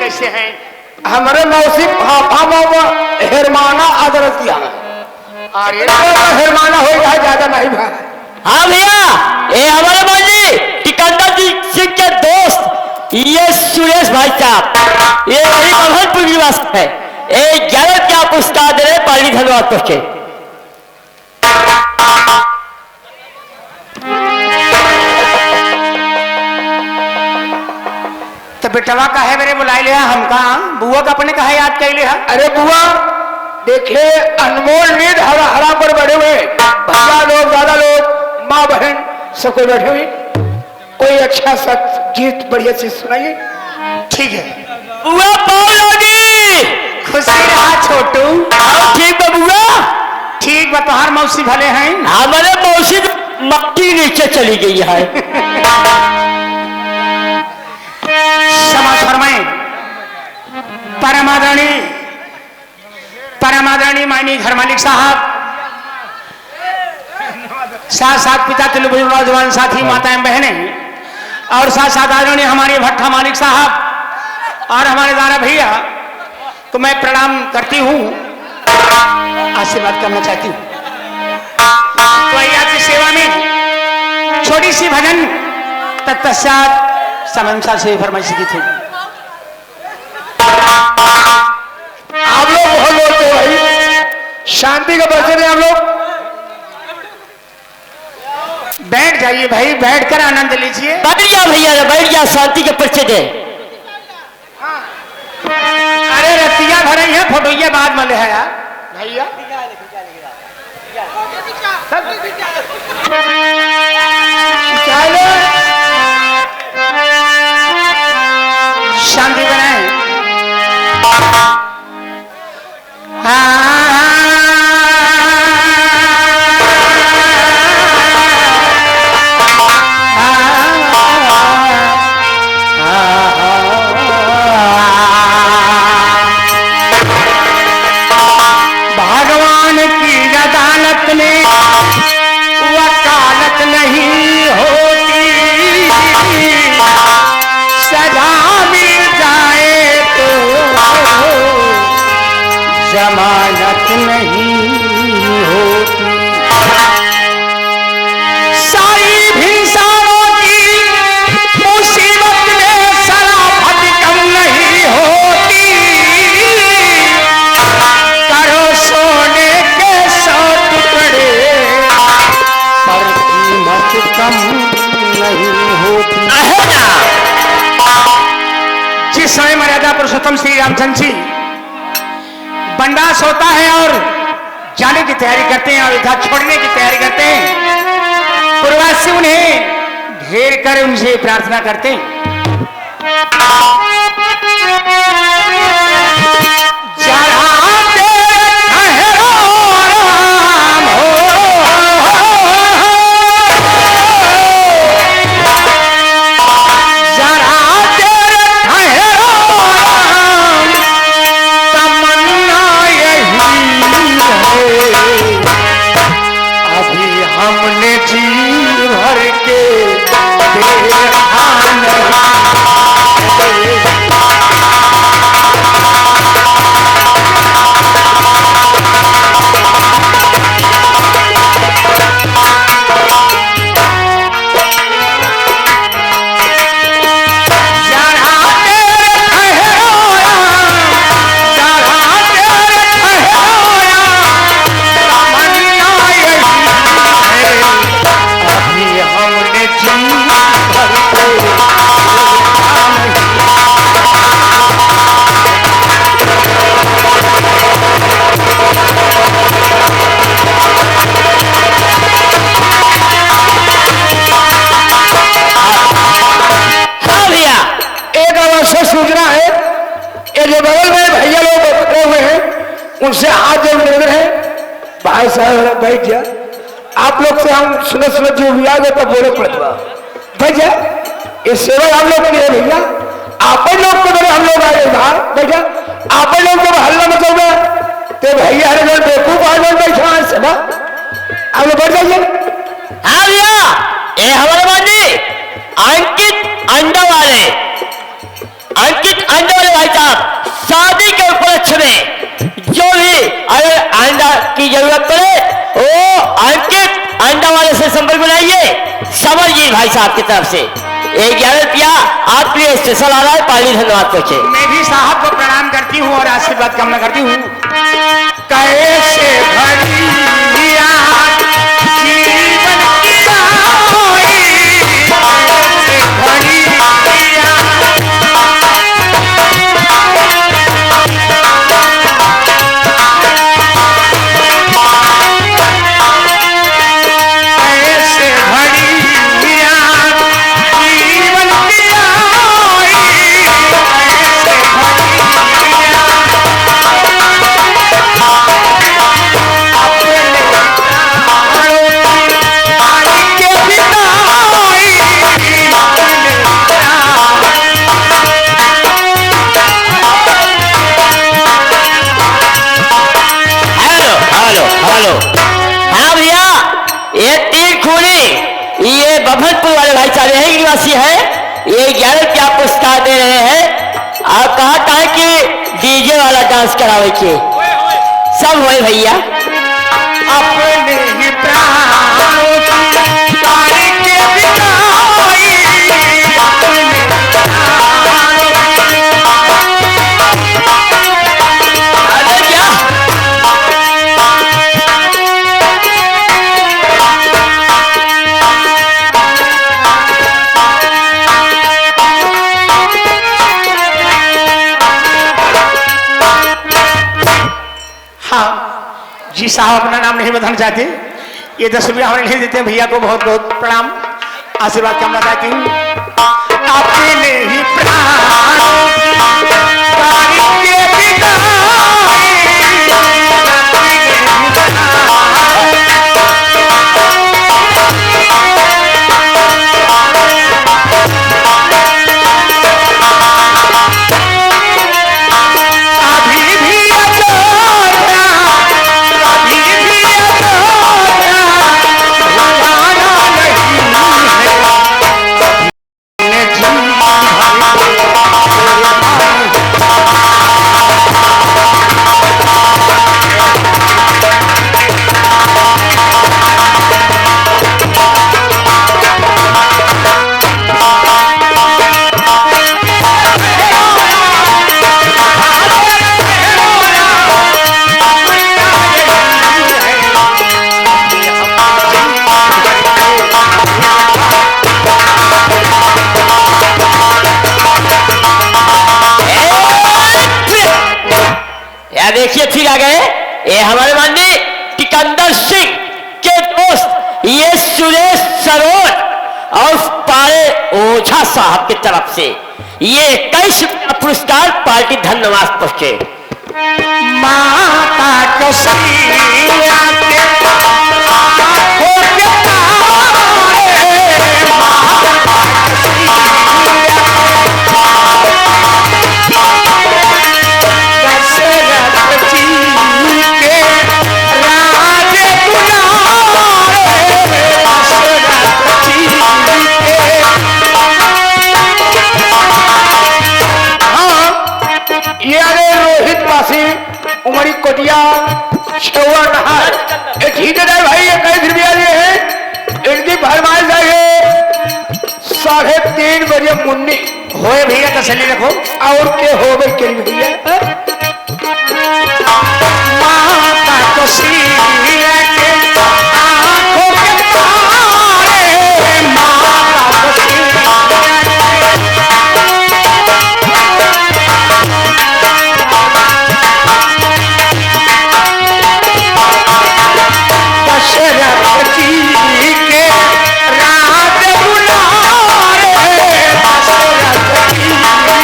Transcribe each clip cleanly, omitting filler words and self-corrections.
कैसे हैं? हमारे मौसी हिरमाना आदर किया अरे हिरमाना हो जाए ज्यादा नहीं भाई। हाँ भैया, ये हमारे मौजी टिकंदर सिंह के दोस्त ये सुरेश भाई साहब, ये वही बलवंतपुर निवास है। ये 11 क्या उस्ताद है पाली धनबाद के। तो बेटवा का है मेरे बुलाए लिया हमका, बुआ का अपने कहा याद कर लिया। अरे बुआ देखे अनमोल नींद हरा हरा पर बड़े हुए भैया लोग दादा लोग माँ बहन सबको बैठे हुए, कोई अच्छा सा गीत बढ़िया से सुनाइए। ठीक है बुआ पाव लगी, खुशी रहा छोटू। ठीक है बुआ, ठीक बा, तोहार मौसी भले हैं। हमारे मौसी मक्की नीचे चली गई है। समाज फरमाए परमादरणी मायनी घर मालिक साहब, साथ साथ पिता तुल्य बुजुर्ग नौजवान साथी माताएं बहनें, और साथ साथ आदरणीय हमारे भट्टा मालिक साहब और हमारे दारा भैया को मैं प्रणाम करती हूँ, आशीर्वाद करना चाहती हूँ। तो आपकी सेवा में छोटी सी भजन तत्पश्चात समंसा से फरमाइश की थी। आप लोग बहुत बोलते हो भाई, शांति का बचन है। आप लोग बैठ जाइए भाई, बैठकर आनंद लीजिए। बैठ जा भैया, बैठ जा, शांति के परिचय दे। अरे रतिया भरे है, फोटोइया बाद में ले है यार भैया। शांति बनाए। भगवान की अदालत में वकालत नहीं होती, सजा मिल जाए तो जमानत नहीं होती। सारी इंसानों की मुसीबत में शराफत कम नहीं होती, करो सोने के 100 टुकड़े पर कीमत कम नहीं होती। जिस समय मर्यादा पुरुषोत्तम श्री रामचंद्र जी बनवास होता है और जाने की तैयारी करते हैं और इधर छोड़ने की तैयारी करते हैं, पूर्ववासी उन्हें घेर कर उनसे प्रार्थना करते हैं। हमने जी भर के सूचना है, ये जो बगल में भैया लोग बैठे हुए हैं उनसे हाथ जोड़ निवेदन है, भाई साहब बैठ जा, आप लोग से हम सुनत सुनत जो भी आ गए तब बोले पड़ता भैया, ये सेवा हम लोग के लिए भैया, आप लोग को हम लोग आए बाहर भैया, आप लोग जब हल्ला मचोगे तो भैया हरे लोग बेवकूफ आ लोग बैठा है सेवा, आप लोग बैठ जाइए। हाँ भैया, ये हमारे बाजी अंकित अंडा वाले अंकित अंडा वाले भाई साहब शादी के उपलक्ष्य में जो भी अगर अंडा की जरूरत पड़े वो अंकित अंडा वाले से संपर्क बनाइए समरजीत भाई साहब की तरफ से 11 रुपया आपके लिए स्पेशल आ रहा है। पाली धन्यवाद पहुंचे। मैं भी साहब को प्रणाम करती हूँ और आशीर्वाद कामना करती हूँ। कैसे भरिया जीवन की राही, कैसे भरिया कैसे भरिया जीवन की राही, कैसे भरिया हेलो हेलो हेलो हाँ भैया ये तीन खूनी ये बफरपुर वाले भाई साहब यही निवासी है। ये 11 रुपया पुरस्कार दे रहे हैं। आप कहा है कि डीजे वाला डांस करावे के सब हुए भैया। अपने ही प्राणों की तारी के बिनाई, अपने प्राणों की अरे क्या हाँ जी साहब अपना नाम नहीं बताना चाहते। ये 10 रुपया हमें नहीं देते। भैया को बहुत बहुत प्रणाम आशीर्वाद कामना चाहती हूँ। अपने ही प्राणों की तारी के बिनाई, अपने ही प्राणों अभी भी अधूरा, अभी भी अधूरा, भुलाना नहीं है। ने जी यार देखिए फिर आ गए ये हमारे माननीय टिकंदर सिंह के दोस्त ये सुरेश सरोज और पारे ओझा साहब की तरफ से ये 21 रुपया पुरस्कार पार्टी धन्यवाद पहुंचे। माता कसैया के आँखों के तारे, माता कसैया दशरथ जी के राज दुलारे, दशरथ जी के। हाँ ये अरे रोहित वासी उमरी कोटिया छुआ नहार ये ठीक है भाई। ये 21 रुपया ये है इनकी फरमाइश है 3:30 बजे मुन्नी होए भैया तसल्ली रखो। और के हो गए के भैया माता कसैया के आँखों के तारे, माता कसैया दशरथ जी के राज दुलारे, दशरथ जी के।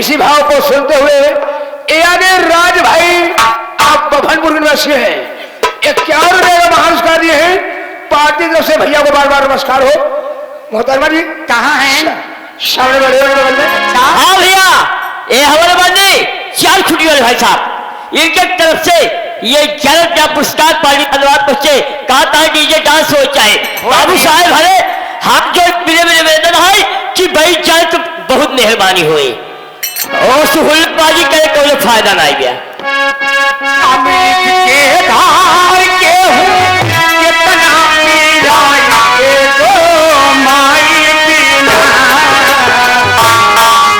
इसी भाव को सुनते हुए ए आगे राज भाई आप बभनपुर के निवासी हैं, 51 रुपये का महानुष्कार दिए हैं। पार्टी की तरफ से भैया को बार बार नमस्कार हो। मोहतरमा जी कहाँ हैं? सामने बड़े बगल में। हाँ भैया, ये हमारे बंदे 4 छुट्टी वाले भाई साहब, इनके तरफ से ये 11 रुपया पुरस्कार पार्टी धन्यवाद पहुंचे। कहा था डीजे डांस हो चाहे बाबू साहब हरे हाथ जो मेरे निवेदन है कि भाई चाहे तो बहुत मेहरबानी हुई और सहूलतबाजी करे कोई फायदा नहीं गया। अमृत के धार के हूँ कितना पीराए दो माई बिना,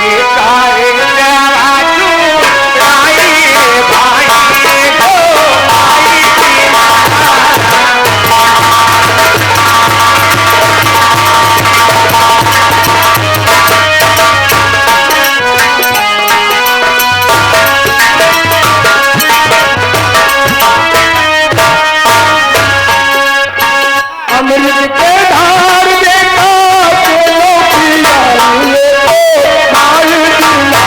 ये काहे राजू राई भाई दो माई बिना। अमृत के धार देखा चलो पिलाइए ओ माई बिना,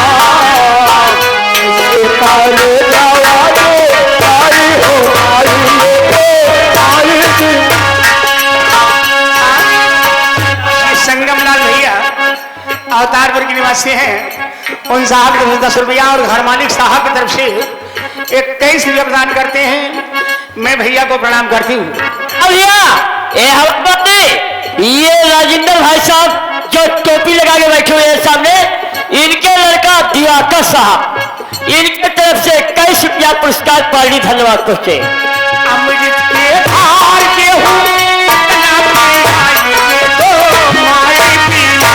ये काहे जावा दो माई हो माई ओ माई बिना। संगमलाल भैया अवतारपुर के निवासी हैं, उन साहब को 10 रुपया और घर मालिक साहब की तरफ से 21 रुपया प्रदान करते हैं। मैं भैया को प्रणाम करती हूँ। भैया ये हमारे ये राजेंद्र भाई साहब जो टोपी लगा के बैठे हुए हैं सामने, इनके लड़का दिवाकर साहब, इनके तरफ से 21 रुपया पुरस्कार पार्टी धन्यवाद पहुंचे। अमृत के धार के हूँ कितना पिलाइए दो माई बिना,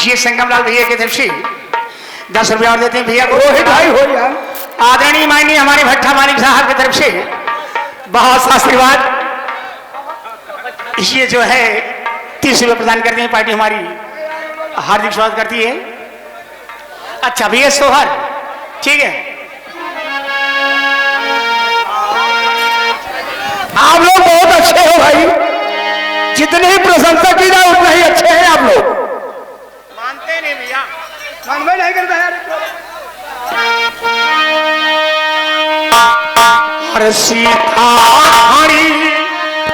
जी संगमलाल भैया की तरफ से 10 रुपया और देते हैं भैया को। रोहित भाई हो यार। आदरणीय माननीय हमारे भट्टा मालिक साहब की तरफ से बहुत सा आशीर्वाद, ये जो है 30 रुपये प्रदान करते हैं। पार्टी हमारी हार्दिक स्वागत करती है। अच्छा भैया सोहर ठीक है, आप लोग बहुत अच्छे हो भाई, जितनी ही प्रशंसा की जाए उतना ही अच्छे हैं आप लोग। मानते नहीं भैया, मानवे नहीं करता यार। हर सीता हरी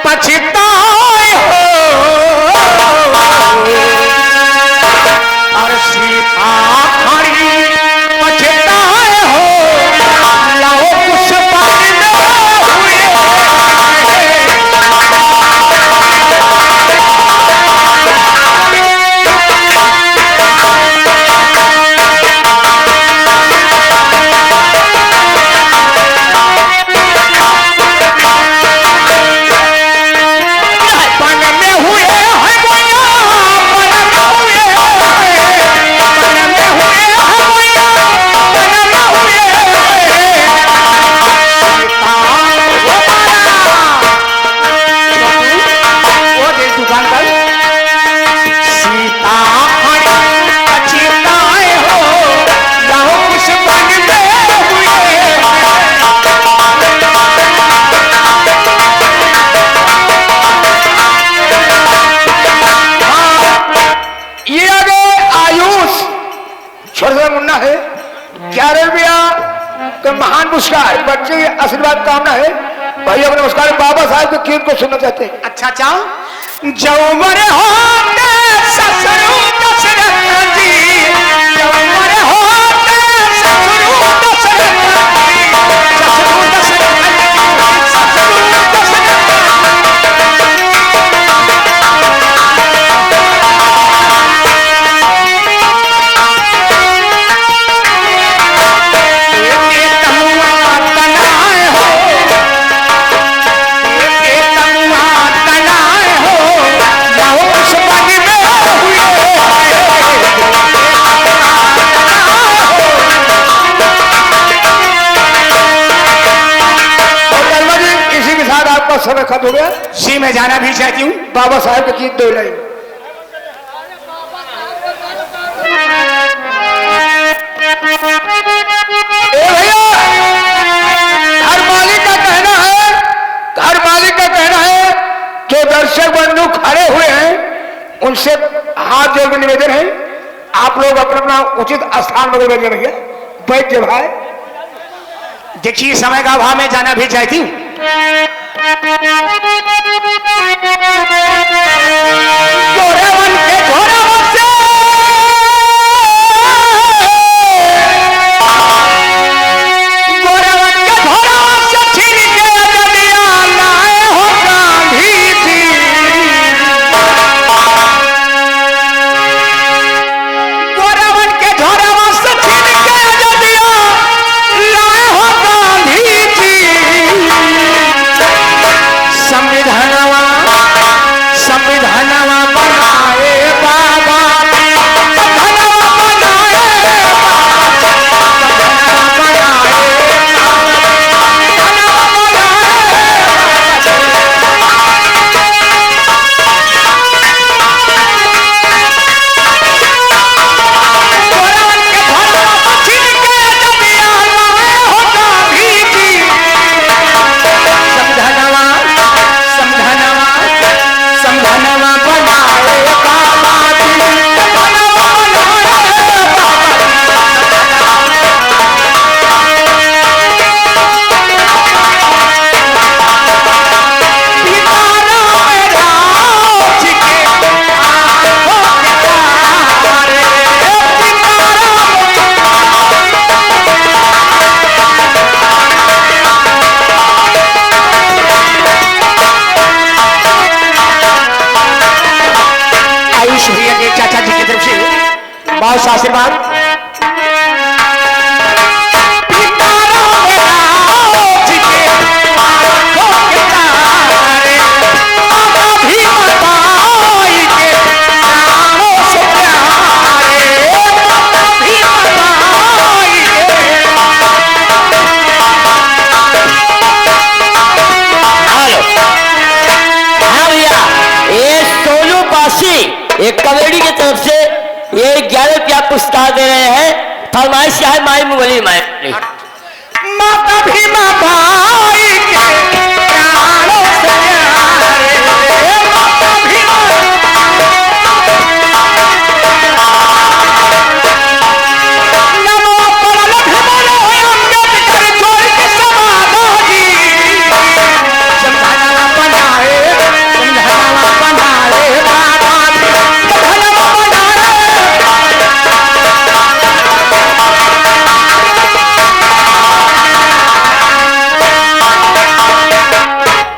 पछताए हो, हर सीता हरी पछताए हो, लाओ कुछ पाने हुए। पुरस्कार बच्चे की आशीर्वाद कामना है। भैया को नमस्कार। बाबा साहब के गीत को सुनना चाहते हैं। अच्छा चाहो जो मरे होते ससुरु दशरथ जी, जो मरे होते ससुरु दशरथ जी, ससुरु दशरथ जी, ससुरु दशरथ समय खत्म हो गया। सी मैं जाना भी चाहती हूँ। बाबा साहब के गीत 2 लाइन। भैया घर मालिक का कहना है, घर मालिक का कहना है जो दर्शक बंधु खड़े हुए हैं उनसे हाथ जोड़ के निवेदन है आप लोग अपना अपना उचित स्थान बदल बैठिए। भैया बैठ जाए भाई। देखिए समय का अभाव में जाना भी चाहती हूँ। गोरेवन के घोड़ावन से छीन के नदिया लाए हो गांधी जी। गोरेवन के घोड़ावन से छीन के नदिया लाए हो गांधी जी। संविधानवा संविधानवा बनाए बाबा, संविधानवा बनाए बाबा, संविधानवा बनाए बहुत सा आशीर्वाद। एक कमेटी की तरफ से ये 11 रुपया पुरस्कार दे रहे हैं। फरमाइश है माई मुगली माई माता भी माता